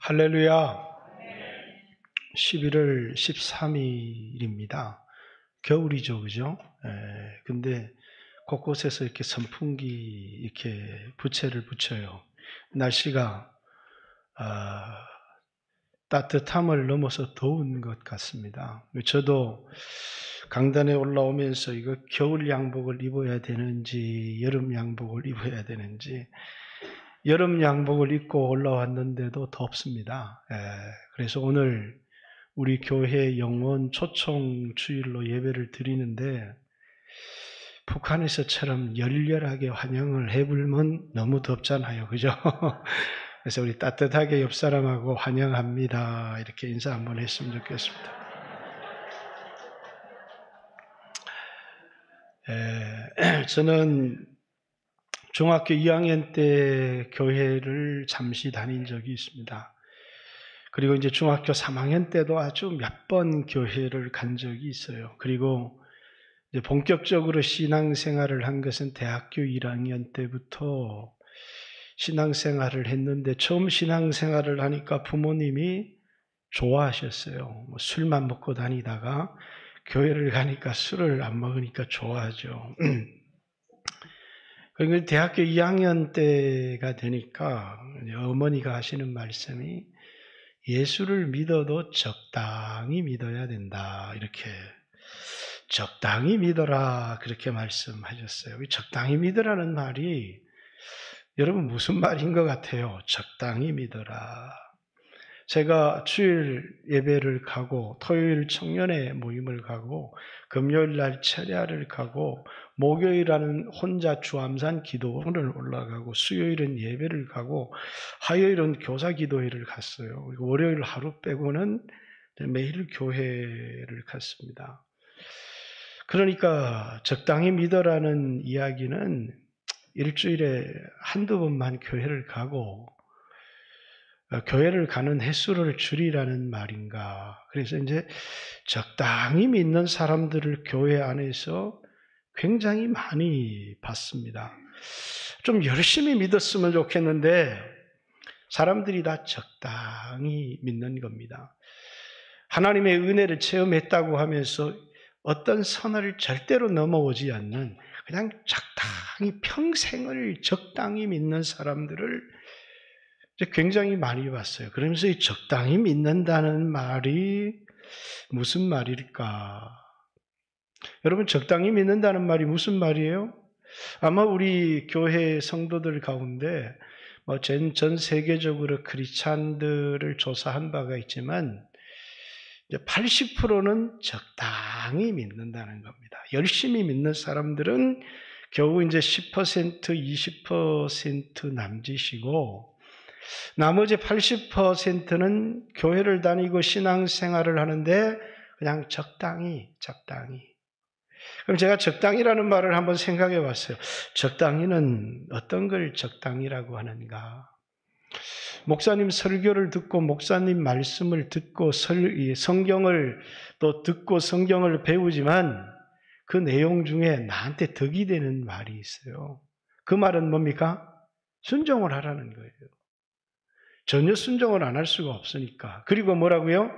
할렐루야. 11월 13일입니다. 겨울이죠, 그죠? 근데 곳곳에서 이렇게 선풍기 이렇게 부채를 붙여요. 날씨가 따뜻함을 넘어서 더운 것 같습니다. 저도 강단에 올라오면서 이거 겨울 양복을 입어야 되는지 여름 양복을 입어야 되는지 여름 양복을 입고 올라왔는데도 덥습니다. 그래서 오늘 우리 교회 영원 초청 주일로 예배를 드리는데 북한에서처럼 열렬하게 환영을 해불면 너무 덥잖아요. 그죠? 그래서 우리 따뜻하게 옆 사람하고 환영합니다. 이렇게 인사 한번 했으면 좋겠습니다. 저는 중학교 2학년 때 교회를 잠시 다닌 적이 있습니다. 그리고 이제 중학교 3학년 때도 아주 몇 번 교회를 간 적이 있어요. 그리고 이제 본격적으로 신앙생활을 한 것은 대학교 1학년 때부터 신앙생활을 했는데 처음 신앙생활을 하니까 부모님이 좋아하셨어요. 술만 먹고 다니다가 교회를 가니까 술을 안 먹으니까 좋아하죠. 그리고 대학교 2학년 때가 되니까 어머니가 하시는 말씀이 예수를 믿어도 적당히 믿어야 된다. 이렇게 적당히 믿어라 그렇게 말씀하셨어요. 적당히 믿으라는 말이 여러분 무슨 말인 것 같아요? 적당히 믿어라. 제가 주일 예배를 가고 토요일 청년회 모임을 가고 금요일 날 철야를 가고 목요일은 혼자 주암산 기도원을 올라가고 수요일은 예배를 가고 화요일은 교사 기도회를 갔어요. 월요일 하루 빼고는 매일 교회를 갔습니다. 그러니까 적당히 믿어라는 이야기는 일주일에 한두 번만 교회를 가고 교회를 가는 횟수를 줄이라는 말인가. 그래서 이제 적당히 믿는 사람들을 교회 안에서 굉장히 많이 봤습니다. 좀 열심히 믿었으면 좋겠는데 사람들이 다 적당히 믿는 겁니다. 하나님의 은혜를 체험했다고 하면서 어떤 선을 절대로 넘어오지 않는 그냥 적당히 평생을 적당히 믿는 사람들을 굉장히 많이 봤어요. 그러면서 이 적당히 믿는다는 말이 무슨 말일까? 여러분, 적당히 믿는다는 말이 무슨 말이에요? 아마 우리 교회 성도들 가운데 전 세계적으로 크리스찬들을 조사한 바가 있지만 80%는 적당히 믿는다는 겁니다. 열심히 믿는 사람들은 겨우 이제 10%, 20% 남짓이고 나머지 80%는 교회를 다니고 신앙생활을 하는데 그냥 적당히. 그럼 제가 적당히라는 말을 한번 생각해 봤어요. 적당히는 어떤 걸 적당히라고 하는가? 목사님 설교를 듣고 목사님 말씀을 듣고 성경을 또 듣고 성경을 배우지만 그 내용 중에 나한테 덕이 되는 말이 있어요. 그 말은 뭡니까? 순종을 하라는 거예요. 전혀 순종을 안 할 수가 없으니까. 그리고 뭐라고요?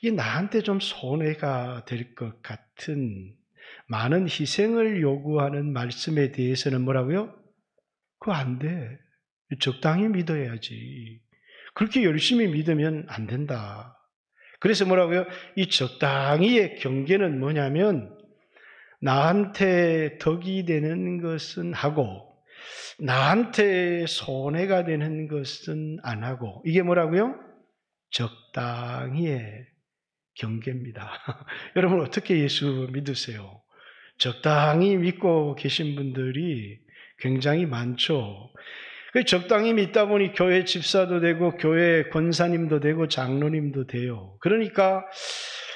이 나한테 좀 손해가 될 것 같은 많은 희생을 요구하는 말씀에 대해서는 뭐라고요? 그거 안 돼. 적당히 믿어야지. 그렇게 열심히 믿으면 안 된다. 그래서 뭐라고요? 이 적당히의 경계는 뭐냐면 나한테 덕이 되는 것은 하고 나한테 손해가 되는 것은 안 하고 이게 뭐라고요? 적당히의 경계입니다. 여러분 어떻게 예수 믿으세요? 적당히 믿고 계신 분들이 굉장히 많죠. 적당히 믿다 보니 교회 집사도 되고 교회 권사님도 되고 장로님도 돼요. 그러니까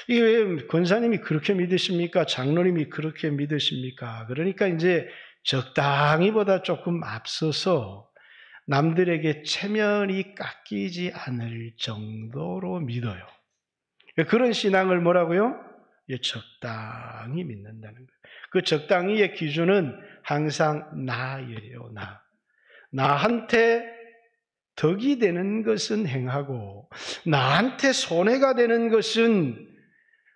이게 왜 권사님이 그렇게 믿으십니까? 장로님이 그렇게 믿으십니까? 그러니까 이제 적당히보다 조금 앞서서 남들에게 체면이 깎이지 않을 정도로 믿어요. 그런 신앙을 뭐라고요? 적당히 믿는다는 거예요. 그 적당히의 기준은 항상 나예요. 나한테 덕이 되는 것은 행하고 나한테 손해가 되는 것은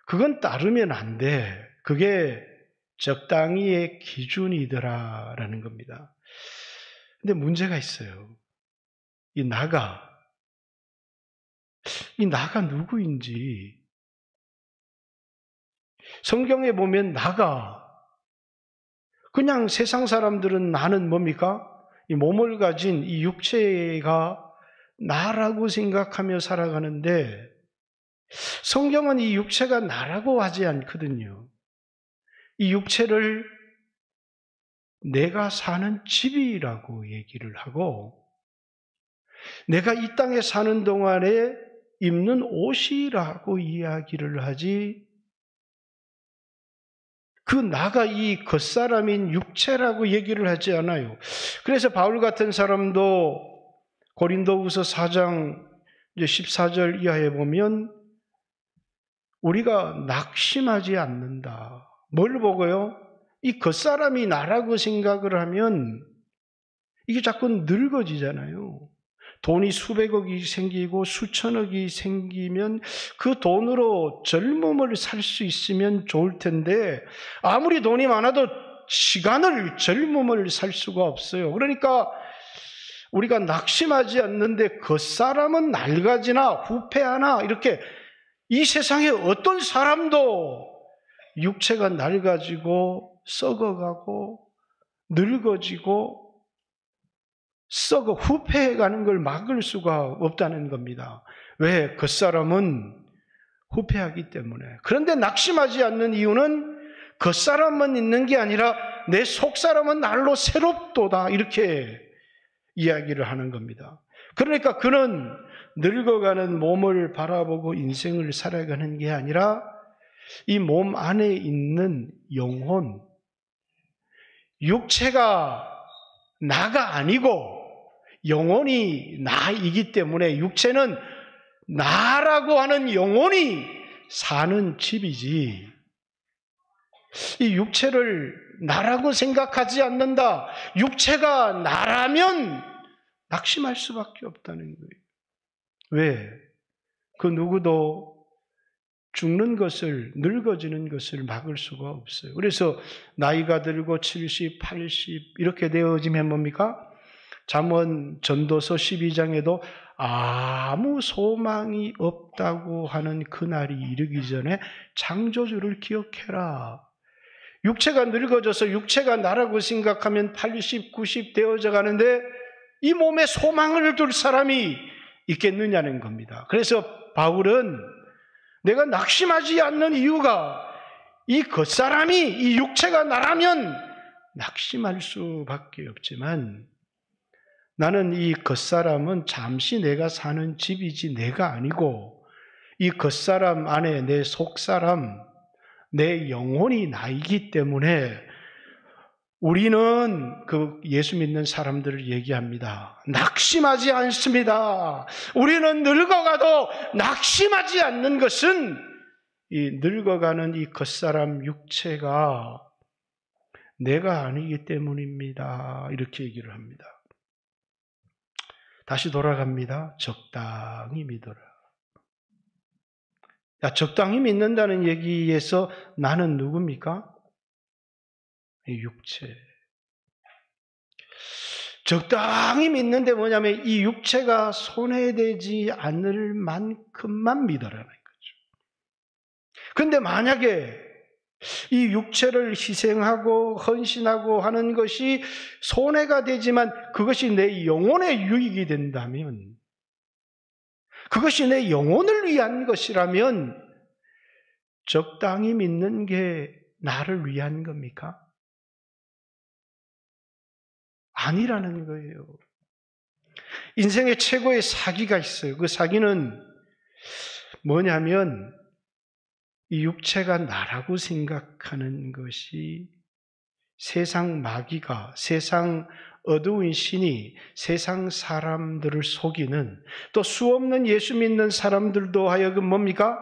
그건 따르면 안 돼. 그게 적당히의 기준이더라라는 겁니다. 근데 문제가 있어요. 이 나가 누구인지 성경에 보면 나가 그냥 세상 사람들은 나는 뭡니까? 이 몸을 가진 이 육체가 나라고 생각하며 살아가는데 성경은 이 육체가 나라고 하지 않거든요. 이 육체를 내가 사는 집이라고 얘기를 하고 내가 이 땅에 사는 동안에 입는 옷이라고 이야기를 하지 그 나가 이 겉사람인 육체라고 얘기를 하지 않아요. 그래서 바울 같은 사람도 고린도후서 4장 14절 이하에 보면 우리가 낙심하지 않는다. 뭘 보고요? 이 겉사람이 나라고 생각을 하면 이게 자꾸 늙어지잖아요. 돈이 수백억이 생기고 수천억이 생기면 그 돈으로 젊음을 살 수 있으면 좋을 텐데 아무리 돈이 많아도 젊음을 살 수가 없어요. 그러니까 우리가 낙심하지 않는데 겉사람은 낡아지나 후패하나 이렇게 이 세상에 어떤 사람도 육체가 낡아지고 썩어가고 늙어지고 후패해가는 걸 막을 수가 없다는 겁니다. 왜? 겉사람은 후패하기 때문에. 그런데 낙심하지 않는 이유는 겉사람만 있는 게 아니라 내 속사람은 날로 새롭도다 이렇게 이야기를 하는 겁니다. 그러니까 그는 늙어가는 몸을 바라보고 인생을 살아가는 게 아니라 이 몸 안에 있는 영혼, 육체가 나가 아니고 영혼이 나이기 때문에 육체는 나라고 하는 영혼이 사는 집이지 이 육체를 나라고 생각하지 않는다. 육체가 나라면 낙심할 수밖에 없다는 거예요. 왜? 그 누구도 죽는 것을, 늙어지는 것을 막을 수가 없어요. 그래서 나이가 들고 70, 80 이렇게 되어지면 뭡니까? 잠언 전도서 12장에도 아무 소망이 없다고 하는 그날이 이르기 전에 창조주를 기억해라. 육체가 늙어져서 육체가 나라고 생각하면 80, 90 되어져 가는데 이 몸에 소망을 둘 사람이 있겠느냐는 겁니다. 그래서 바울은 내가 낙심하지 않는 이유가 이 겉사람이 이 육체가 나라면 낙심할 수밖에 없지만 나는 이 겉사람은 잠시 내가 사는 집이지 내가 아니고 이 겉사람 안에 내 속사람, 내 영혼이 나이기 때문에 우리는 그 예수 믿는 사람들을 얘기합니다. 낙심하지 않습니다. 우리는 늙어가도 낙심하지 않는 것은 이 늙어가는 이 겉사람 육체가 내가 아니기 때문입니다. 이렇게 얘기를 합니다. 다시 돌아갑니다. 적당히 믿어라. 적당히 믿는다는 얘기에서 나는 누굽니까? 육체. 적당히 믿는데 뭐냐면 이 육체가 손해되지 않을 만큼만 믿어라는 거죠. 그런데 만약에 이 육체를 희생하고 헌신하고 하는 것이 손해가 되지만 그것이 내 영혼의 유익이 된다면 그것이 내 영혼을 위한 것이라면 적당히 믿는 게 나를 위한 겁니까? 아니라는 거예요. 인생의 최고의 사기가 있어요. 그 사기는 뭐냐면 이 육체가 나라고 생각하는 것이 세상 마귀가, 세상 어두운 신이 세상 사람들을 속이는 또 수없는 예수 믿는 사람들도 하여금 뭡니까?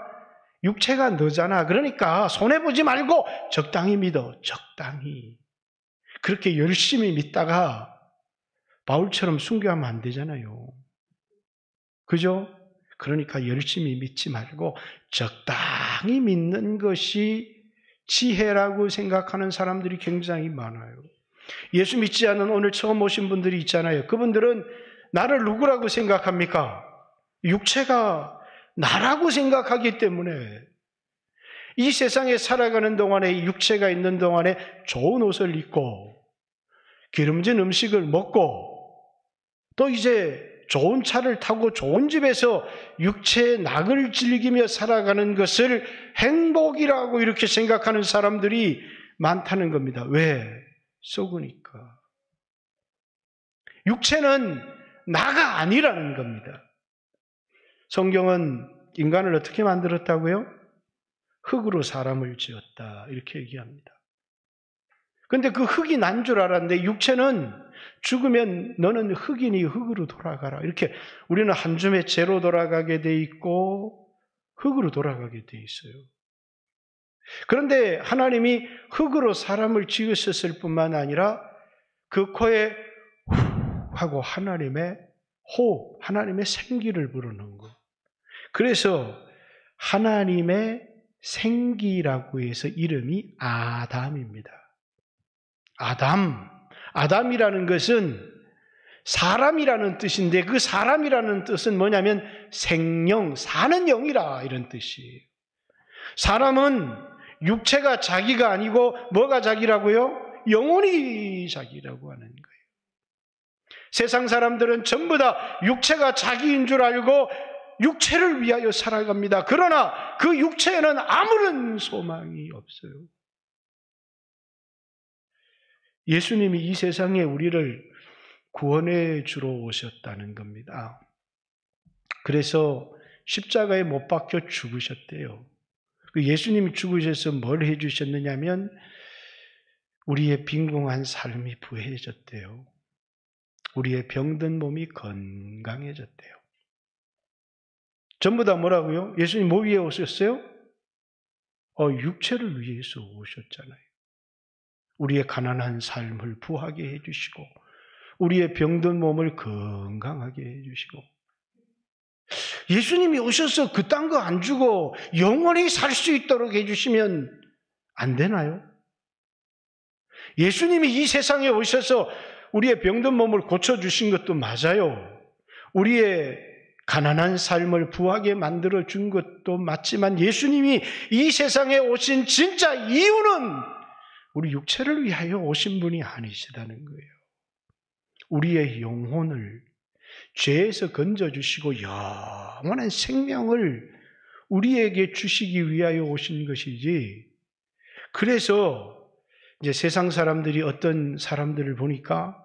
육체가 너잖아. 그러니까 손해보지 말고 적당히 믿어. 적당히. 그렇게 열심히 믿다가 바울처럼 순교하면 안 되잖아요. 그죠? 그러니까 열심히 믿지 말고 적당히 믿는 것이 지혜라고 생각하는 사람들이 굉장히 많아요. 예수 믿지 않은 오늘 처음 오신 분들이 있잖아요. 그분들은 나를 누구라고 생각합니까? 육체가 나라고 생각하기 때문에 이 세상에 살아가는 동안에 육체가 있는 동안에 좋은 옷을 입고 기름진 음식을 먹고 또 이제 좋은 차를 타고 좋은 집에서 육체의 낙을 즐기며 살아가는 것을 행복이라고 이렇게 생각하는 사람들이 많다는 겁니다. 왜? 썩으니까. 육체는 나가 아니라는 겁니다. 성경은 인간을 어떻게 만들었다고요? 흙으로 사람을 지었다 이렇게 얘기합니다. 그런데 그 흙이 난 줄 알았는데 육체는 죽으면 너는 흙이니 흙으로 돌아가라. 이렇게 우리는 한 줌의 재로 돌아가게 돼 있고 흙으로 돌아가게 돼 있어요. 그런데 하나님이 흙으로 사람을 지으셨을 뿐만 아니라 그 코에 후 하고 하나님의 호흡, 하나님의 생기를 부르는 것. 그래서 하나님의 생기라고 해서 이름이 아담입니다. 아담이라는 것은 사람이라는 뜻인데 그 사람이라는 뜻은 뭐냐면 생영, 사는 영이라 이런 뜻이에요. 사람은 육체가 자기가 아니고 뭐가 자기라고요? 영혼이 자기라고 하는 거예요. 세상 사람들은 전부 다 육체가 자기인 줄 알고 육체를 위하여 살아갑니다. 그러나 그 육체에는 아무런 소망이 없어요. 예수님이 이 세상에 우리를 구원해 주러 오셨다는 겁니다. 그래서 십자가에 못 박혀 죽으셨대요. 예수님이 죽으셔서 뭘 해주셨느냐면 우리의 빈궁한 삶이 부해졌대요. 우리의 병든 몸이 건강해졌대요. 전부 다 뭐라고요? 예수님 뭐 위해 오셨어요? 육체를 위해서 오셨잖아요. 우리의 가난한 삶을 부하게 해주시고 우리의 병든 몸을 건강하게 해주시고 예수님이 오셔서 그딴 거 안 주고 영원히 살 수 있도록 해주시면 안 되나요? 예수님이 이 세상에 오셔서 우리의 병든 몸을 고쳐주신 것도 맞아요. 우리의 가난한 삶을 부하게 만들어준 것도 맞지만 예수님이 이 세상에 오신 진짜 이유는 우리 육체를 위하여 오신 분이 아니시다는 거예요. 우리의 영혼을 죄에서 건져주시고 영원한 생명을 우리에게 주시기 위하여 오신 것이지. 그래서 이제 세상 사람들이 어떤 사람들을 보니까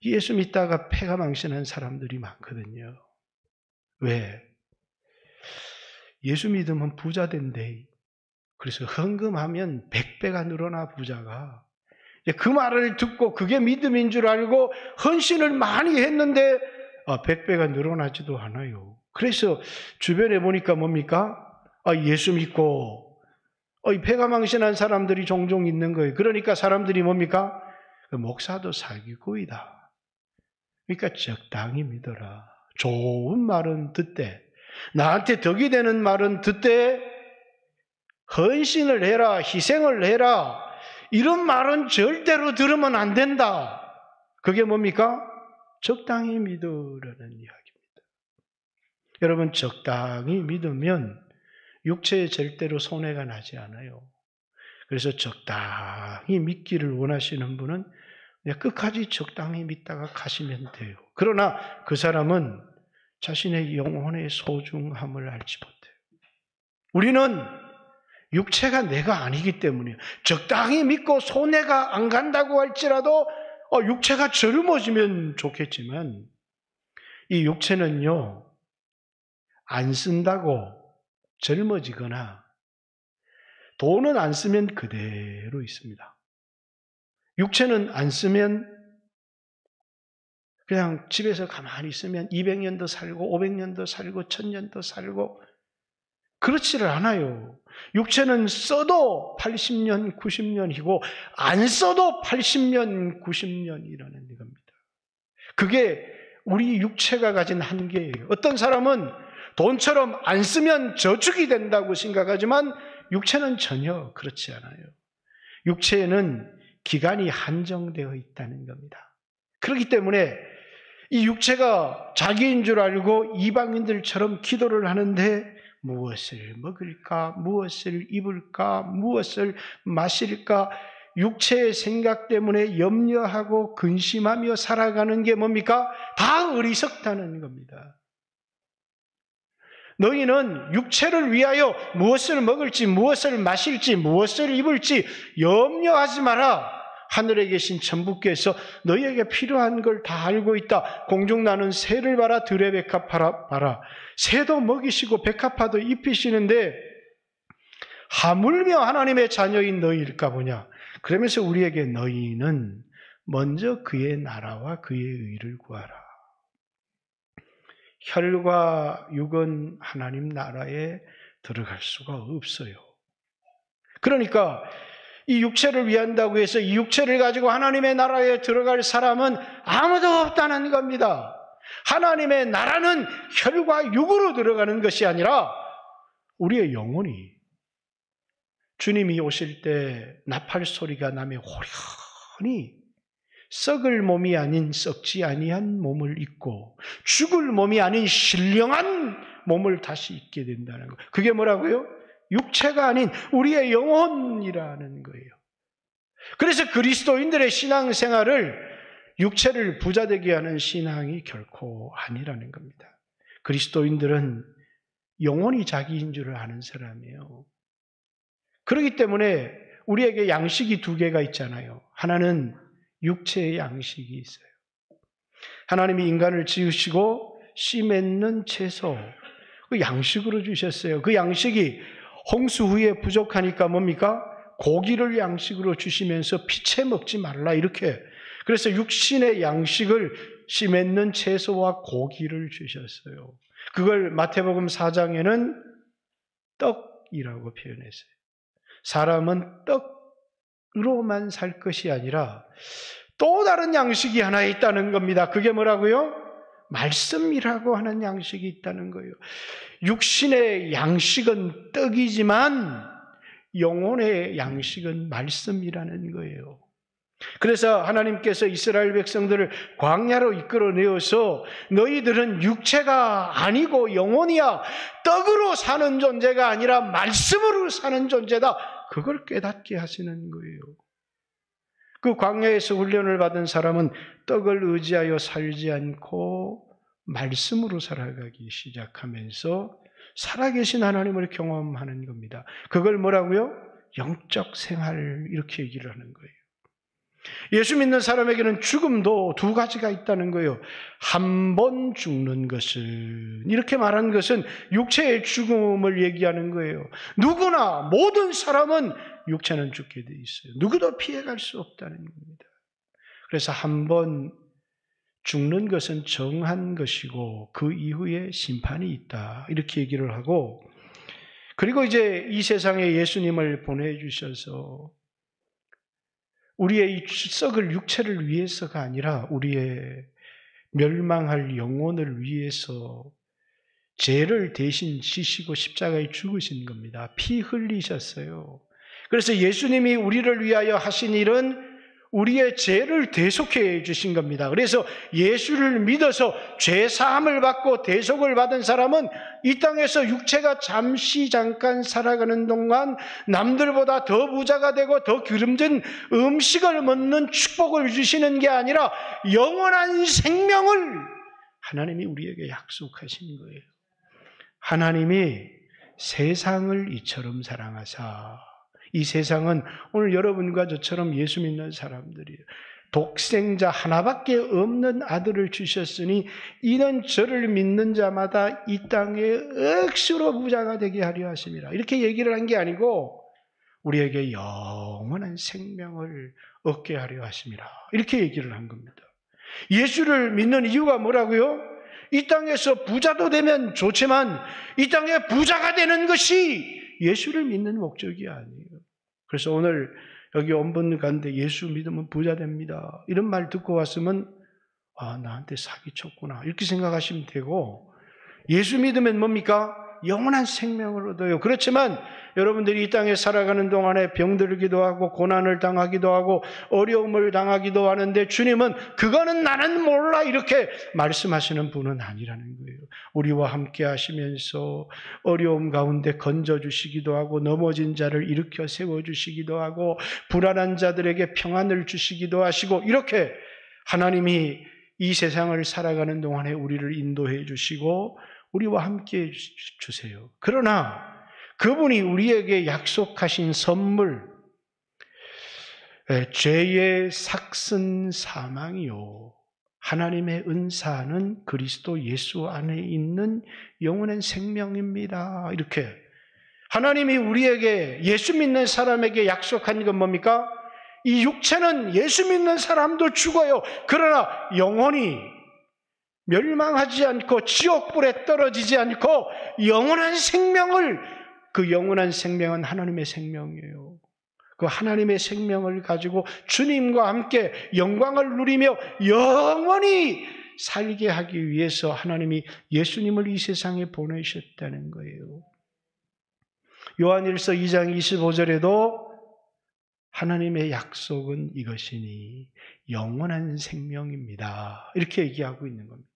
예수 믿다가 폐가 망신한 사람들이 많거든요. 왜? 예수 믿으면 부자 된대. 그래서 헌금하면 100배가 늘어나 부자가. 그 말을 듣고 그게 믿음인 줄 알고 헌신을 많이 했는데 100배가 늘어나지도 않아요. 그래서 주변에 보니까 뭡니까? 예수 믿고 폐가 망신한 사람들이 종종 있는 거예요. 그러니까 사람들이 뭡니까? 목사도 사기꾼이다. 그러니까 적당히 믿어라. 좋은 말은 듣되 나한테 덕이 되는 말은 듣되 헌신을 해라, 희생을 해라 이런 말은 절대로 들으면 안 된다. 그게 뭡니까? 적당히 믿으라는 이야기입니다. 여러분 적당히 믿으면 육체에 절대로 손해가 나지 않아요. 그래서 적당히 믿기를 원하시는 분은 끝까지 적당히 믿다가 가시면 돼요. 그러나 그 사람은 자신의 영혼의 소중함을 알지 못해요. 우리는 육체가 내가 아니기 때문에 적당히 믿고 손해가 안 간다고 할지라도 육체가 젊어지면 좋겠지만 이 육체는요 안 쓴다고 젊어지거나 돈은 안 쓰면 그대로 있습니다. 육체는 안 쓰면 그냥 집에서 가만히 있으면 200년도 살고 500년도 살고 1000년도 살고 그렇지를 않아요. 육체는 써도 80년, 90년이고 안 써도 80년, 90년이라는 겁니다. 그게 우리 육체가 가진 한계예요. 어떤 사람은 돈처럼 안 쓰면 저축이 된다고 생각하지만 육체는 전혀 그렇지 않아요. 육체에는 기간이 한정되어 있다는 겁니다. 그렇기 때문에 이 육체가 자기인 줄 알고 이방인들처럼 기도를 하는데 무엇을 먹을까, 무엇을 입을까, 무엇을 마실까, 육체의 생각 때문에 염려하고 근심하며 살아가는 게 뭡니까? 다 어리석다는 겁니다. 너희는 육체를 위하여 무엇을 먹을지, 무엇을 마실지, 무엇을 입을지 염려하지 마라. 하늘에 계신 천부께서 너희에게 필요한 걸 다 알고 있다. 공중 나는 새를 봐라, 들의 백합 봐라. 새도 먹이시고 백합화도 입히시는데 하물며 하나님의 자녀인 너희일까 보냐. 그러면서 우리에게 너희는 먼저 그의 나라와 그의 의를 구하라. 혈과 육은 하나님 나라에 들어갈 수가 없어요. 그러니까 이 육체를 위한다고 해서 이 육체를 가지고 하나님의 나라에 들어갈 사람은 아무도 없다는 겁니다. 하나님의 나라는 혈과 육으로 들어가는 것이 아니라 우리의 영혼이 주님이 오실 때 나팔 소리가 나며 호련히 썩을 몸이 아닌 썩지 아니한 몸을 입고 죽을 몸이 아닌 신령한 몸을 다시 입게 된다는 거예요. 그게 뭐라고요? 육체가 아닌 우리의 영혼이라는 거예요. 그래서 그리스도인들의 신앙생활을 육체를 부자되게 하는 신앙이 결코 아니라는 겁니다. 그리스도인들은 영혼이 자기인 줄 아는 사람이에요. 그렇기 때문에 우리에게 양식이 두 개가 있잖아요. 하나는 육체의 양식이 있어요. 하나님이 인간을 지으시고 씨 맺는 채소, 그 양식으로 주셨어요. 그 양식이 홍수 후에 부족하니까 뭡니까? 고기를 양식으로 주시면서 피채 먹지 말라 이렇게. 그래서 육신의 양식을 씨 맺는 채소와 고기를 주셨어요. 그걸 마태복음 4장에는 떡이라고 표현했어요. 사람은 떡으로만 살 것이 아니라 또 다른 양식이 하나 있다는 겁니다. 그게 뭐라고요? 말씀이라고 하는 양식이 있다는 거예요. 육신의 양식은 떡이지만 영혼의 양식은 말씀이라는 거예요. 그래서 하나님께서 이스라엘 백성들을 광야로 이끌어내어서 너희들은 육체가 아니고 영혼이야. 떡으로 사는 존재가 아니라 말씀으로 사는 존재다. 그걸 깨닫게 하시는 거예요. 그 광야에서 훈련을 받은 사람은 떡을 의지하여 살지 않고 말씀으로 살아가기 시작하면서 살아계신 하나님을 경험하는 겁니다. 그걸 뭐라고요? 영적 생활 이렇게 얘기를 하는 거예요. 예수 믿는 사람에게는 죽음도 두 가지가 있다는 거예요. 한 번 죽는 것은, 이렇게 말한 것은 육체의 죽음을 얘기하는 거예요. 누구나 모든 사람은 육체는 죽게 돼 있어요. 누구도 피해갈 수 없다는 겁니다. 그래서 한 번 죽는 것은 정한 것이고 그 이후에 심판이 있다 이렇게 얘기를 하고, 그리고 이제 이 세상에 예수님을 보내주셔서 우리의 이 썩을 육체를 위해서가 아니라 우리의 멸망할 영혼을 위해서 죄를 대신 지시고 십자가에 죽으신 겁니다. 피 흘리셨어요. 그래서 예수님이 우리를 위하여 하신 일은 우리의 죄를 대속해 주신 겁니다. 그래서 예수를 믿어서 죄사함을 받고 대속을 받은 사람은 이 땅에서 육체가 잠깐 살아가는 동안 남들보다 더 부자가 되고 더 기름진 음식을 먹는 축복을 주시는 게 아니라 영원한 생명을 하나님이 우리에게 약속하신 거예요. 하나님이 세상을 이처럼 사랑하사, 이 세상은 오늘 여러분과 저처럼 예수 믿는 사람들이에요. 독생자 하나밖에 없는 아들을 주셨으니 이는 저를 믿는 자마다 이 땅에 억수로 부자가 되게 하려 하심이라. 이렇게 얘기를 한 게 아니고 우리에게 영원한 생명을 얻게 하려 하심이라. 이렇게 얘기를 한 겁니다. 예수를 믿는 이유가 뭐라고요? 이 땅에서 부자도 되면 좋지만 이 땅에 부자가 되는 것이 예수를 믿는 목적이 아니에요. 그래서 오늘 여기 온 분 가운데 예수 믿으면 부자 됩니다, 이런 말 듣고 왔으면 나한테 사기쳤구나. 이렇게 생각하시면 되고, 예수 믿으면 뭡니까? 영원한 생명을 얻어요. 그렇지만 여러분들이 이 땅에 살아가는 동안에 병들기도 하고 고난을 당하기도 하고 어려움을 당하기도 하는데 주님은 그거는 나는 몰라 이렇게 말씀하시는 분은 아니라는 거예요. 우리와 함께 하시면서 어려움 가운데 건져주시기도 하고 넘어진 자를 일으켜 세워주시기도 하고 불안한 자들에게 평안을 주시기도 하시고 이렇게 하나님이 이 세상을 살아가는 동안에 우리를 인도해 주시고 우리와 함께 주세요. 그러나 그분이 우리에게 약속하신 선물, 죄의 삭슨 사망이요. 하나님의 은사는 그리스도 예수 안에 있는 영원한 생명입니다. 이렇게 하나님이 우리에게 예수 믿는 사람에게 약속한 건 뭡니까? 이 육체는 예수 믿는 사람도 죽어요. 그러나 영원히 멸망하지 않고 지옥불에 떨어지지 않고 영원한 생명을, 그 영원한 생명은 하나님의 생명이에요. 그 하나님의 생명을 가지고 주님과 함께 영광을 누리며 영원히 살게 하기 위해서 하나님이 예수님을 이 세상에 보내셨다는 거예요. 요한일서 2장 25절에도 하나님의 약속은 이것이니 영원한 생명입니다. 이렇게 얘기하고 있는 겁니다.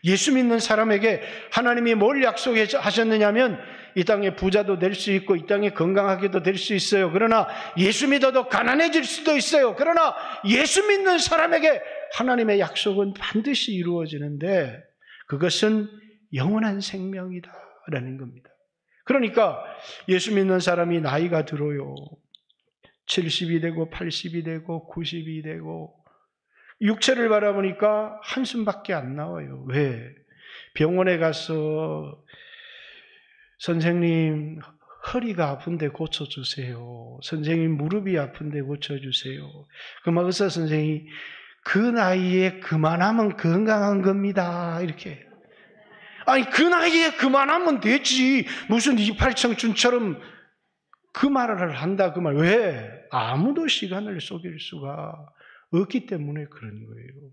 예수 믿는 사람에게 하나님이 뭘 약속하셨느냐면 이 땅에 부자도 될 수 있고 이 땅에 건강하게도 될 수 있어요. 그러나 예수 믿어도 가난해질 수도 있어요. 그러나 예수 믿는 사람에게 하나님의 약속은 반드시 이루어지는데 그것은 영원한 생명이다라는 겁니다. 그러니까 예수 믿는 사람이 나이가 들어요. 70이 되고 80이 되고 90이 되고 육체를 바라보니까 한숨밖에 안 나와요. 왜? 병원에 가서 선생님 허리가 아픈데 고쳐주세요. 선생님 무릎이 아픈데 고쳐주세요. 그러면 의사 선생님이 그 나이에 그만하면 건강한 겁니다. 이렇게. 아니 그 나이에 그만하면 되지. 무슨 28청춘처럼 그 말을 한다 그 말. 왜? 아무도 시간을 속일 수가 없기 때문에 그런 거예요.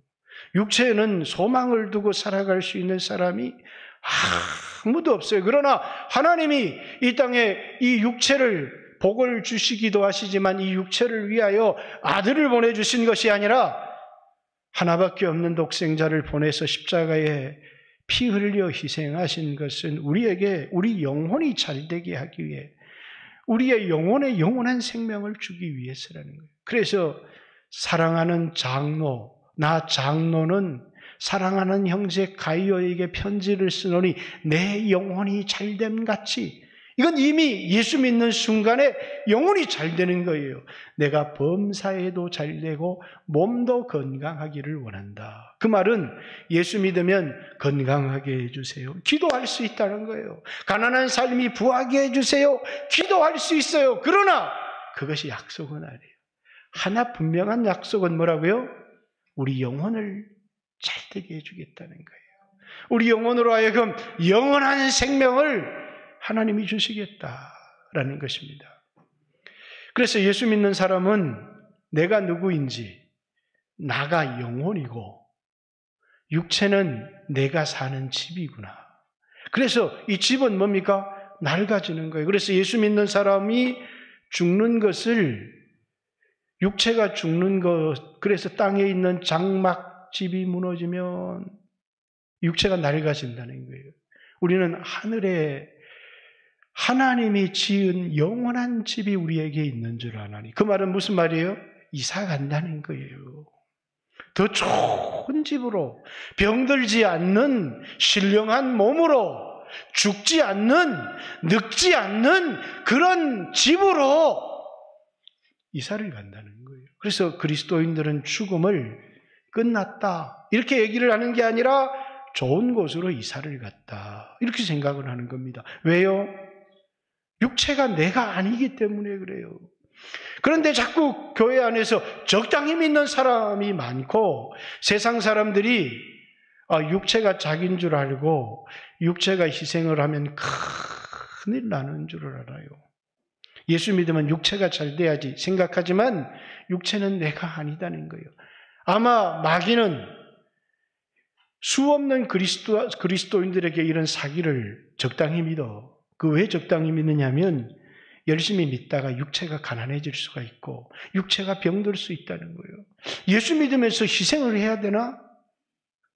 육체에는 소망을 두고 살아갈 수 있는 사람이 아무도 없어요. 그러나 하나님이 이 땅에 이 육체를 복을 주시기도 하시지만 이 육체를 위하여 아들을 보내주신 것이 아니라 하나밖에 없는 독생자를 보내서 십자가에 피 흘려 희생하신 것은 우리에게 우리 영혼이 잘되게 하기 위해 우리의 영혼에 영원한 생명을 주기 위해서라는 거예요. 그래서 사랑하는 장로, 나 장로는 사랑하는 형제 가이오에게 편지를 쓰노니 내 영혼이 잘됨 같이, 이건 이미 예수 믿는 순간에 영혼이 잘 되는 거예요. 내가 범사에도 잘 되고 몸도 건강하기를 원한다. 그 말은 예수 믿으면 건강하게 해주세요. 기도할 수 있다는 거예요. 가난한 삶이 부하게 해주세요. 기도할 수 있어요. 그러나 그것이 약속은 아니에요. 하나 분명한 약속은 뭐라고요? 우리 영혼을 잘되게 해주겠다는 거예요. 우리 영혼으로 하여금 영원한 생명을 하나님이 주시겠다라는 것입니다. 그래서 예수 믿는 사람은 내가 누구인지, 나가 영혼이고 육체는 내가 사는 집이구나. 그래서 이 집은 뭡니까? 낡아지는 거예요. 그래서 예수 믿는 사람이 죽는 것을, 육체가 죽는 것, 그래서 땅에 있는 장막집이 무너지면 육체가 낡아진다는 거예요. 우리는 하늘에 하나님이 지은 영원한 집이 우리에게 있는 줄 아나니. 그 말은 무슨 말이에요? 이사 간다는 거예요. 더 좋은 집으로, 병들지 않는 신령한 몸으로, 죽지 않는, 늙지 않는 그런 집으로 이사를 간다는 거예요. 그래서 그리스도인들은 죽음을 끝났다 이렇게 얘기를 하는 게 아니라 좋은 곳으로 이사를 갔다 이렇게 생각을 하는 겁니다. 왜요? 육체가 내가 아니기 때문에 그래요. 그런데 자꾸 교회 안에서 적당히 믿는 사람이 많고 세상 사람들이 육체가 자기인 줄 알고 육체가 희생을 하면 큰일 나는 줄 알아요. 예수 믿으면 육체가 잘 돼야지 생각하지만 육체는 내가 아니다는 거예요. 아마 마귀는 수 없는 그리스도인들에게 이런 사기를 적당히 믿어. 그 왜 적당히 믿느냐면 열심히 믿다가 육체가 가난해질 수가 있고 육체가 병들 수 있다는 거예요. 예수 믿으면서 희생을 해야 되나?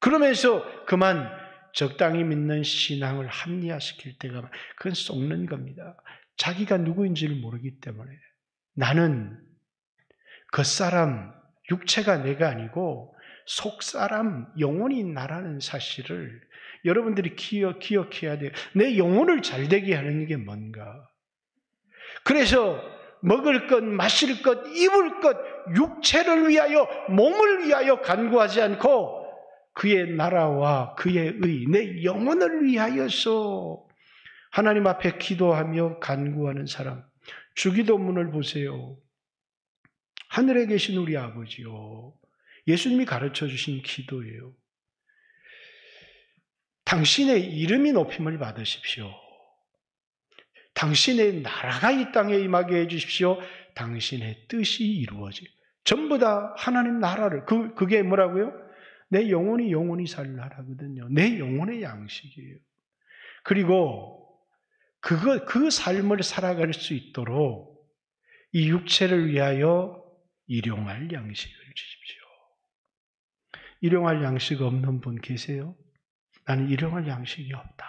그러면서 그만 적당히 믿는 신앙을 합리화시킬 때가 그건 속는 겁니다. 자기가 누구인지를 모르기 때문에 나는 겉사람, 육체가 내가 아니고 속사람, 영혼이 나라는 사실을 여러분들이 기억해야 돼요. 내 영혼을 잘되게 하는 게 뭔가. 그래서 먹을 것, 마실 것, 입을 것, 육체를 위하여, 몸을 위하여 간구하지 않고 그의 나라와 그의 의, 내 영혼을 위하여서 하나님 앞에 기도하며 간구하는 사람. 주기도문을 보세요. 하늘에 계신 우리 아버지요. 예수님이 가르쳐 주신 기도예요. 당신의 이름이 높임을 받으십시오. 당신의 나라가 이 땅에 임하게 해주십시오. 당신의 뜻이 이루어지. 전부 다 하나님 나라를, 그게 뭐라고요? 내 영혼이 살 나라거든요. 내 영혼의 양식이에요. 그리고 그 삶을 살아갈 수 있도록 이 육체를 위하여 일용할 양식을 주십시오. 일용할 양식 없는 분 계세요? 나는 일용할 양식이 없다.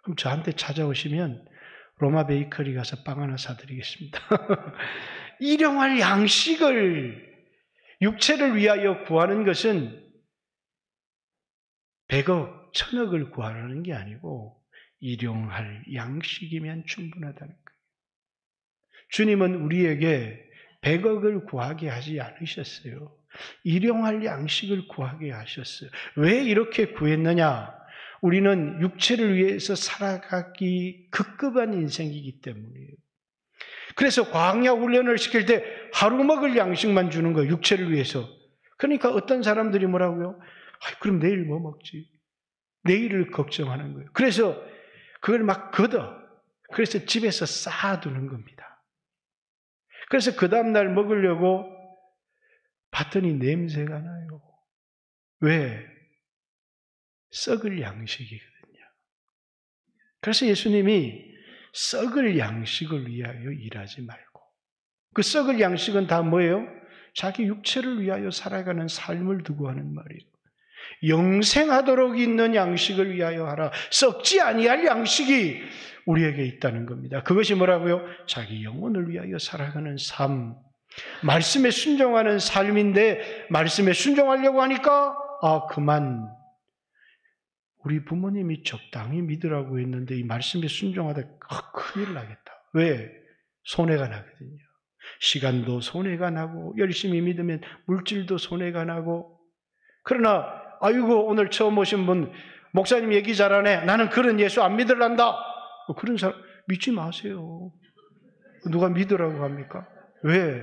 그럼 저한테 찾아오시면 로마 베이커리 가서 빵 하나 사드리겠습니다. 일용할 양식을 육체를 위하여 구하는 것은 100억, 1000억을 구하라는 게 아니고 일용할 양식이면 충분하다는 거예요. 주님은 우리에게 100억을 구하게 하지 않으셨어요. 일용할 양식을 구하게 하셨어요. 왜 이렇게 구했느냐? 우리는 육체를 위해서 살아가기 급급한 인생이기 때문이에요. 그래서 광야 훈련을 시킬 때 하루 먹을 양식만 주는 거예요. 육체를 위해서. 그러니까 어떤 사람들이 뭐라고요? 그럼 내일 뭐 먹지? 내일을 걱정하는 거예요. 그래서 그걸 막 걷어. 그래서 집에서 쌓아두는 겁니다. 그래서 그 다음날 먹으려고 봤더니 냄새가 나요. 왜? 썩을 양식이거든요. 그래서 예수님이 썩을 양식을 위하여 일하지 말고, 그 썩을 양식은 다 뭐예요? 자기 육체를 위하여 살아가는 삶을 두고 하는 말이에요. 영생하도록 있는 양식을 위하여 하라. 썩지 아니할 양식이 우리에게 있다는 겁니다. 그것이 뭐라고요? 자기 영혼을 위하여 살아가는 삶, 말씀에 순종하는 삶인데 말씀에 순종하려고 하니까 그만 우리 부모님이 적당히 믿으라고 했는데 이 말씀에 순종하다 큰일 나겠다. 왜? 손해가 나거든요. 시간도 손해가 나고 열심히 믿으면 물질도 손해가 나고. 그러나 아이고 오늘 처음 오신 분 목사님 얘기 잘하네. 나는 그런 예수 안 믿으란다. 그런 사람 믿지 마세요. 누가 믿으라고 합니까? 왜?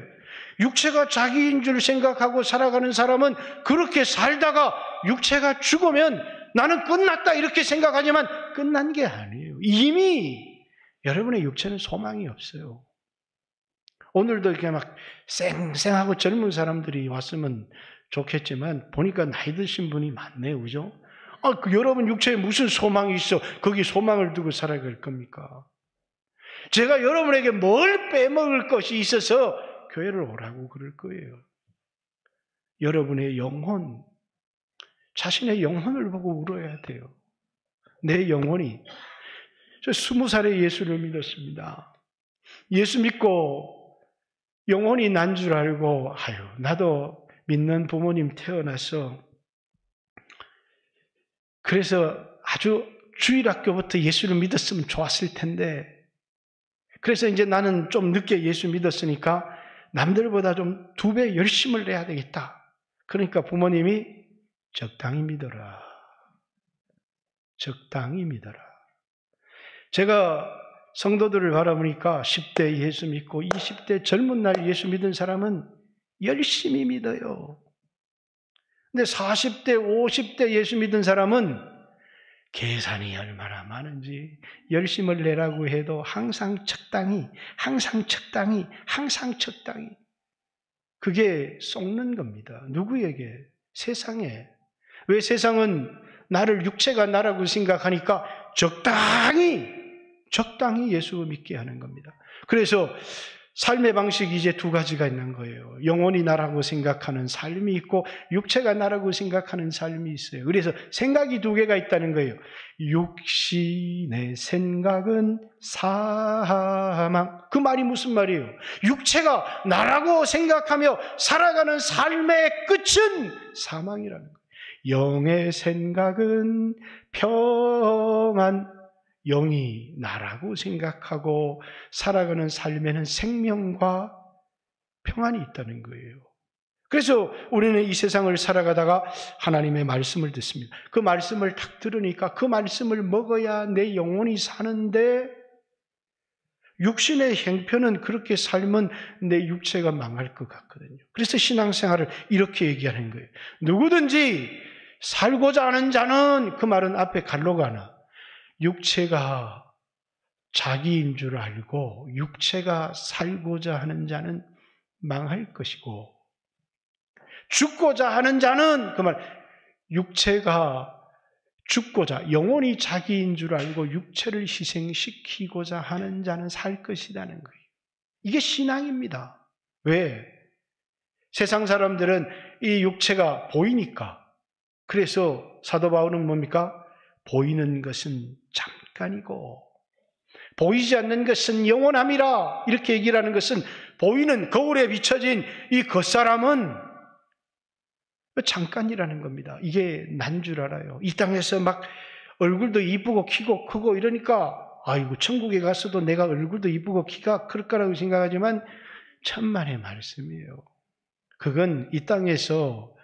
육체가 자기인 줄 생각하고 살아가는 사람은 그렇게 살다가 육체가 죽으면 나는 끝났다 이렇게 생각하지만 끝난 게 아니에요. 이미 여러분의 육체는 소망이 없어요. 오늘도 이렇게 막 쌩쌩하고 젊은 사람들이 왔으면 좋겠지만 보니까 나이 드신 분이 많네요. 그죠? 여러분 육체에 무슨 소망이 있어? 거기 소망을 두고 살아갈 겁니까? 제가 여러분에게 뭘 빼먹을 것이 있어서 교회를 오라고 그럴 거예요. 여러분의 영혼, 자신의 영혼을 보고 울어야 돼요. 내 영혼이. 저 20살에 예수를 믿었습니다. 예수 믿고 영혼이 난 줄 알고 나도 믿는 부모님 태어나서 그래서 아주 주일학교부터 예수를 믿었으면 좋았을 텐데 그래서 이제 나는 좀 늦게 예수 믿었으니까 남들보다 좀 2배 열심을 내야 되겠다. 그러니까 부모님이 적당히 믿어라. 적당히 믿어라. 제가 성도들을 바라보니까 10대 예수 믿고 20대 젊은 날 예수 믿은 사람은 열심히 믿어요. 근데 40대, 50대 예수 믿은 사람은 계산이 얼마나 많은지 열심을 내라고 해도 항상 적당히, 항상 적당히, 항상 적당히. 그게 썩는 겁니다. 누구에게? 세상에. 왜 세상은 나를 육체가 나라고 생각하니까 적당히 예수 믿게 하는 겁니다. 그래서 삶의 방식이 이제 두 가지가 있는 거예요. 영혼이 나라고 생각하는 삶이 있고 육체가 나라고 생각하는 삶이 있어요. 그래서 생각이 두 개가 있다는 거예요. 육신의 생각은 사망. 그 말이 무슨 말이에요? 육체가 나라고 생각하며 살아가는 삶의 끝은 사망이라는 거예요. 영의 생각은 평안. 영이 나라고 생각하고 살아가는 삶에는 생명과 평안이 있다는 거예요. 그래서 우리는 이 세상을 살아가다가 하나님의 말씀을 듣습니다. 그 말씀을 탁 들으니까 그 말씀을 먹어야 내 영혼이 사는데 육신의 형편은 그렇게 살면 내 육체가 망할 것 같거든요. 그래서 신앙생활을 이렇게 얘기하는 거예요. 누구든지 살고자 하는 자는, 그 말은 앞에 갈로가 하나, 육체가 자기인 줄 알고 육체가 살고자 하는 자는 망할 것이고, 죽고자 하는 자는, 그 말, 육체가 죽고자, 영혼이 자기인 줄 알고 육체를 희생시키고자 하는 자는 살 것이라는 거예요. 이게 신앙입니다. 왜? 세상 사람들은 이 육체가 보이니까. 그래서 사도 바울은 뭡니까? 보이는 것은 잠깐이고 보이지 않는 것은 영원함이라, 이렇게 얘기를 하는 것은 보이는 거울에 비춰진 이 겉사람은 잠깐이라는 겁니다. 이게 난 줄 알아요. 이 땅에서 막 얼굴도 이쁘고 키고 크고 이러니까 아이고 천국에 가서도 내가 얼굴도 이쁘고 키가 클 거라고 생각하지만 천만의 말씀이에요. 그건 이 땅에서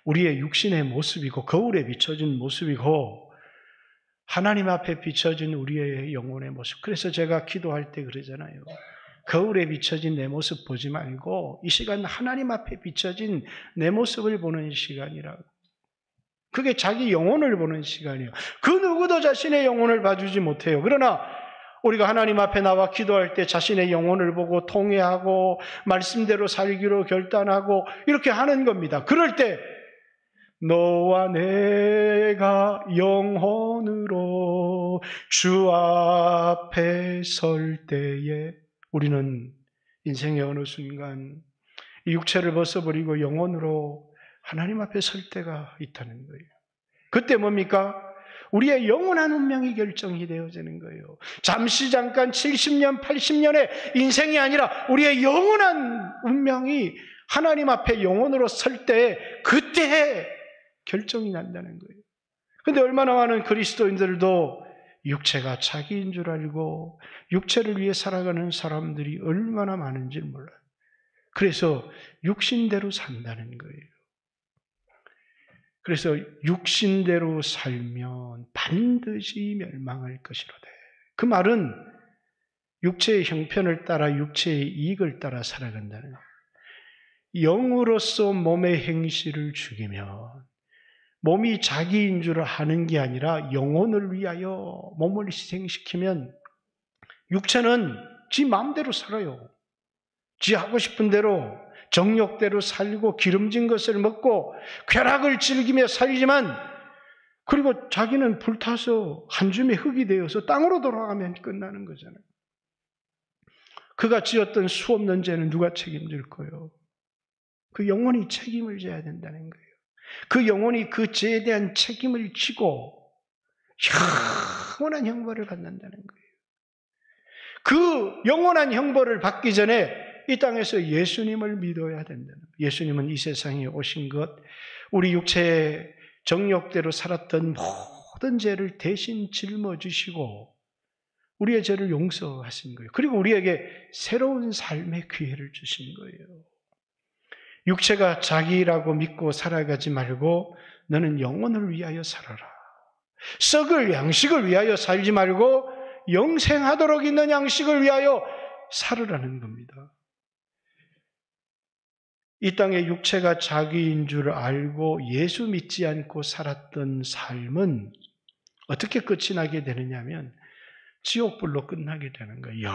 우리의 육신의 모습이고 거울에 비춰진 모습이고 하나님 앞에 비춰진 우리의 영혼의 모습. 그래서 제가 기도할 때 그러잖아요. 거울에 비춰진 내 모습 보지 말고 이 시간 하나님 앞에 비춰진 내 모습을 보는 시간이라고. 그게 자기 영혼을 보는 시간이에요. 그 누구도 자신의 영혼을 봐주지 못해요. 그러나 우리가 하나님 앞에 나와 기도할 때 자신의 영혼을 보고 통회하고 말씀대로 살기로 결단하고 이렇게 하는 겁니다. 그럴 때 너와 내가 영혼으로 주 앞에 설 때에 우리는 인생의 어느 순간 이 육체를 벗어버리고 영혼으로 하나님 앞에 설 때가 있다는 거예요. 그때 뭡니까? 우리의 영원한 운명이 결정이 되어지는 거예요. 잠깐 70년, 80년의 인생이 아니라 우리의 영원한 운명이 하나님 앞에 영혼으로 설 때 그때 결정이 난다는 거예요. 그런데 얼마나 많은 그리스도인들도 육체가 자기인 줄 알고 육체를 위해 살아가는 사람들이 얼마나 많은지 몰라요. 그래서 육신대로 산다는 거예요. 그래서 육신대로 살면 반드시 멸망할 것이로되. 그 말은 육체의 형편을 따라 육체의 이익을 따라 살아간다는 거예요. 영으로서 몸의 행실을 죽이면 몸이 자기인 줄 아는 게 아니라 영혼을 위하여 몸을 희생시키면 육체는 지 마음대로 살아요. 지 하고 싶은 대로 정욕대로 살고 기름진 것을 먹고 쾌락을 즐기며 살지만, 그리고 자기는 불타서 한 줌의 흙이 되어서 땅으로 돌아가면 끝나는 거잖아요. 그가 지었던 수없는 죄는 누가 책임질 거예요? 그 영혼이 책임을 져야 된다는 거예요. 그 영혼이 그 죄에 대한 책임을 지고 영원한 형벌을 받는다는 거예요. 그 영원한 형벌을 받기 전에 이 땅에서 예수님을 믿어야 된다는 거예요. 예수님은 이 세상에 오신 것, 우리 육체의 정욕대로 살았던 모든 죄를 대신 짊어지시고 우리의 죄를 용서하신 거예요. 그리고 우리에게 새로운 삶의 기회를 주신 거예요. 육체가 자기라고 믿고 살아가지 말고 너는 영혼을 위하여 살아라. 썩을 양식을 위하여 살지 말고 영생하도록 있는 양식을 위하여 살으라는 겁니다. 이 땅에 육체가 자기인 줄 알고 예수 믿지 않고 살았던 삶은 어떻게 끝이 나게 되느냐면 지옥불로 끝나게 되는 거예요.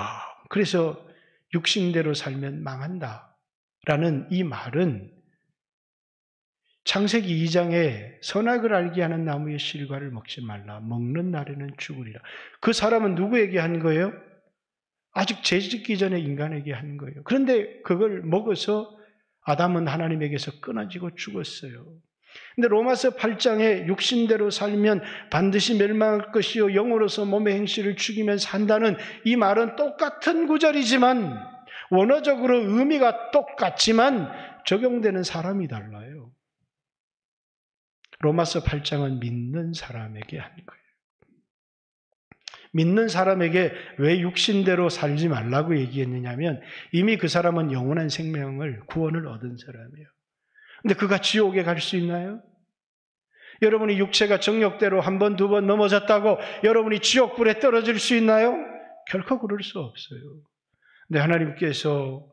그래서 육신대로 살면 망한다 라는 이 말은 창세기 2장에 선악을 알게 하는 나무의 실과를 먹지 말라. 먹는 날에는 죽으리라. 그 사람은 누구에게 한 거예요? 아직 죄짓기 전에 인간에게 한 거예요. 그런데 그걸 먹어서 아담은 하나님에게서 끊어지고 죽었어요. 근데 로마서 8장에 육신대로 살면 반드시 멸망할 것이요 영으로서 몸의 행실을 죽이면 산다는 이 말은 똑같은 구절이지만 원어적으로 의미가 똑같지만 적용되는 사람이 달라요. 로마서 8장은 믿는 사람에게 한 거예요. 믿는 사람에게 왜 육신대로 살지 말라고 얘기했느냐면 이미 그 사람은 영원한 생명을, 구원을 얻은 사람이에요. 근데 그가 지옥에 갈 수 있나요? 여러분이 육체가 정욕대로 한 번, 두 번 넘어졌다고 여러분이 지옥불에 떨어질 수 있나요? 결코 그럴 수 없어요. 근데 하나님께서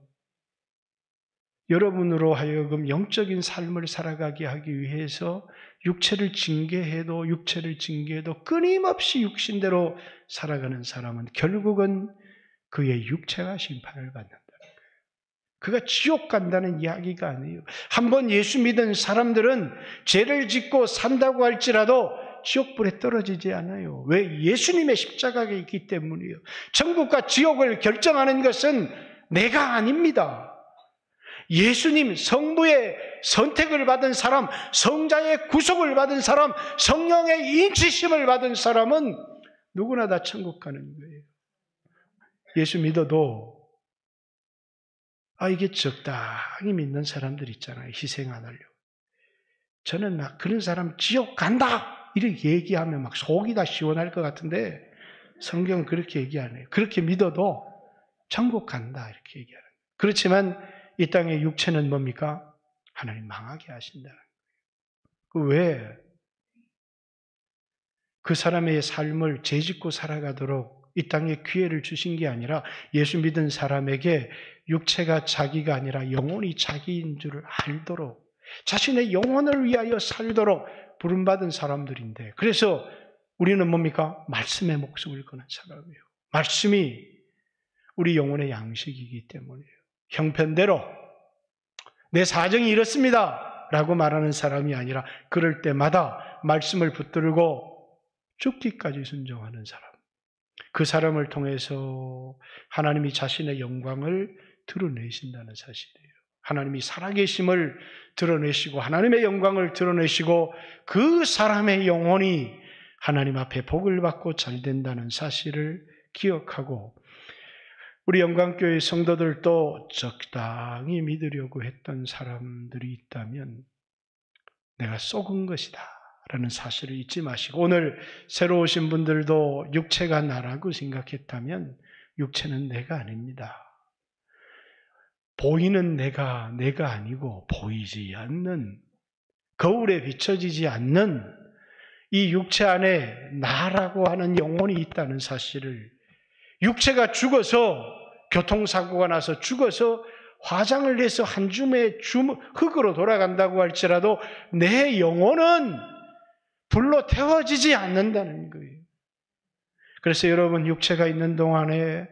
여러분으로 하여금 영적인 삶을 살아가게 하기 위해서 육체를 징계해도 끊임없이 육신대로 살아가는 사람은 결국은 그의 육체가 심판을 받는다는 거예요. 그가 지옥 간다는 이야기가 아니에요. 한번 예수 믿은 사람들은 죄를 짓고 산다고 할지라도 지옥불에 떨어지지 않아요. 왜? 예수님의 십자가가 있기 때문이에요. 천국과 지옥을 결정하는 것은 내가 아닙니다. 예수님 성부의 선택을 받은 사람, 성자의 구속을 받은 사람, 성령의 인치심을 받은 사람은 누구나 다 천국 가는 거예요. 예수 믿어도 이게 적당히 믿는 사람들 있잖아요. 희생 안 하려고. 저는 막 그런 사람 지옥 간다 이렇게 얘기하면 막 속이 다 시원할 것 같은데 성경은 그렇게 얘기 안 해요. 그렇게 믿어도 천국 간다 이렇게 얘기하는 거예요. 그렇지만 이 땅의 육체는 뭡니까? 하나님 망하게 하신다는 거예요. 왜? 그 사람의 삶을 죄짓고 살아가도록 이 땅에 기회를 주신 게 아니라 예수 믿은 사람에게 육체가 자기가 아니라 영혼이 자기인 줄을 알도록 자신의 영혼을 위하여 살도록 부름받은 사람들인데 그래서 우리는 뭡니까? 말씀에 목숨을 거는 사람이에요. 말씀이 우리 영혼의 양식이기 때문이에요. 형편대로 내 사정이 이렇습니다 라고 말하는 사람이 아니라 그럴 때마다 말씀을 붙들고 죽기까지 순종하는 사람. 그 사람을 통해서 하나님이 자신의 영광을 드러내신다는 사실이에요. 하나님이 살아계심을 드러내시고 하나님의 영광을 드러내시고 그 사람의 영혼이 하나님 앞에 복을 받고 잘 된다는 사실을 기억하고 우리 영광교회 성도들도 적당히 믿으려고 했던 사람들이 있다면 내가 속은 것이다 라는 사실을 잊지 마시고 오늘 새로 오신 분들도 육체가 나라고 생각했다면 육체는 내가 아닙니다. 보이는 내가 아니고 보이지 않는 거울에 비춰지지 않는 이 육체 안에 나라고 하는 영혼이 있다는 사실을 육체가 죽어서 교통사고가 나서 죽어서 화장을 해서 한 줌의 흙으로 돌아간다고 할지라도 내 영혼은 불로 태워지지 않는다는 거예요. 그래서 여러분 육체가 있는 동안에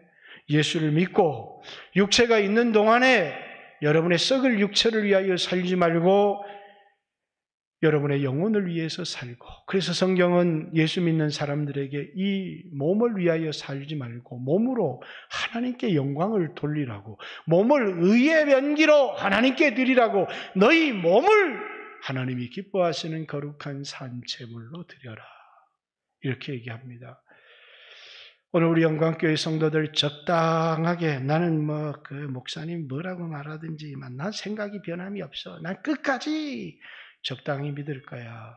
예수를 믿고 육체가 있는 동안에 여러분의 썩을 육체를 위하여 살지 말고 여러분의 영혼을 위해서 살고 그래서 성경은 예수 믿는 사람들에게 이 몸을 위하여 살지 말고 몸으로 하나님께 영광을 돌리라고 몸을 의의 면기로 하나님께 드리라고 너희 몸을 하나님이 기뻐하시는 거룩한 산제물로 드려라 이렇게 얘기합니다. 오늘 우리 영광교회 성도들 적당하게 나는 그 목사님 뭐라고 말하든지만 난 생각이 변함이 없어. 난 끝까지 적당히 믿을 거야.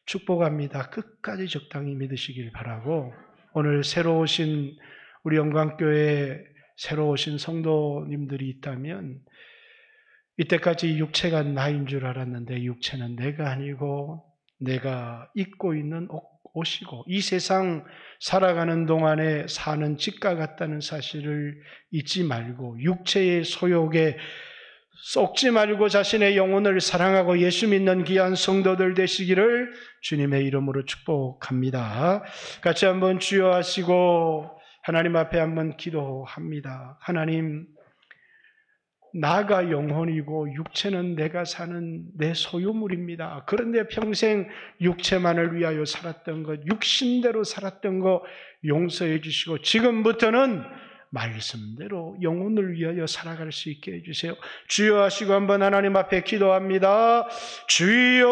축복합니다. 끝까지 적당히 믿으시길 바라고 오늘 새로 오신 우리 영광교회에 새로 오신 성도님들이 있다면 이때까지 육체가 나인 줄 알았는데 육체는 내가 아니고 내가 입고 있는 옷이고 이 세상 살아가는 동안에 사는 집과 같다는 사실을 잊지 말고 육체의 소욕에 쏙지 말고 자신의 영혼을 사랑하고 예수 믿는 귀한 성도들 되시기를 주님의 이름으로 축복합니다. 같이 한번 주여 하시고 하나님 앞에 한번 기도합니다. 하나님, 나가 영혼이고 육체는 내가 사는 내 소유물입니다. 그런데 평생 육체만을 위하여 살았던 것, 육신대로 살았던 것 용서해 주시고 지금부터는 말씀대로 영혼을 위하여 살아갈 수 있게 해주세요. 주여 하시고 한번 하나님 앞에 기도합니다. 주여